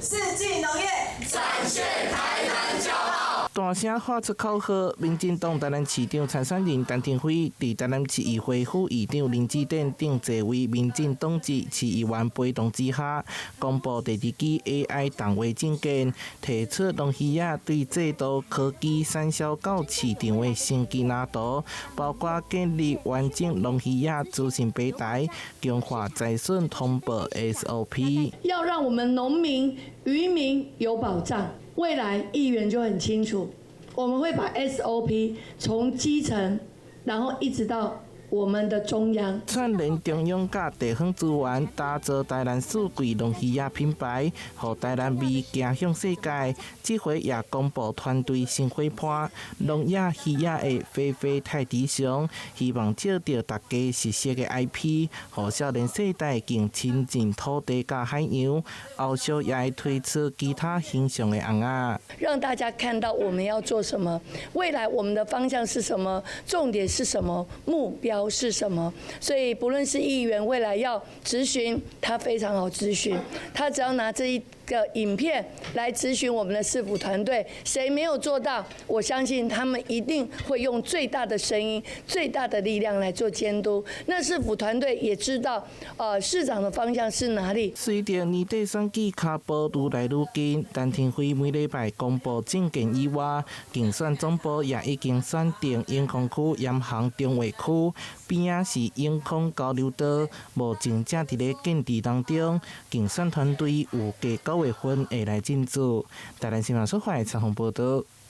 世紀農業展現台南驕傲。大聲喊出口號，民進黨台南市長參選人陳廷輝佇台南市議會副議長林志典等多位民進黨籍市議員陪同之下，公布第二期 AI 動畫政見，提出農漁業對制度科技產銷到市場的先機藍圖，包括建立完整農漁業資訊平台，強化財損通報 SOP， 要讓我們農民、漁民有保障。未來議員就很清楚，我們會把 SOP 從基層，然後一直到我們的中央，串聯中央甲地方資源，打造台南數據農漁業品牌，讓台南味行向世界。這回也公布團隊新伙伴，農業漁業的飛飛太吉祥，希望借着大家熟悉的 IP， 讓少年世代更親近土地甲海洋。後續也會推出其他形象的紅仔，讓大家看到我們要做什麼，未來我們的方向是什麼，重點是什麼，目標是什麼？所以不論是議員未來要質詢，他非常好質詢，他只要拿這一個影片來質詢我們的市府團隊，誰沒有做到，我相信他們一定會用最大的聲音、最大的力量來做監督。那市府團隊也知道，市長的方向是哪裡。隨着年底選舉腳步愈來愈近，陳廷輝每禮拜公布政見以外，競選總部也已經選定永康區鹽行中衛區邊仔是永康交流道，目前正佇咧建置當中。競選團隊有計9月份會來進駐。台南新聞所發採訪報道。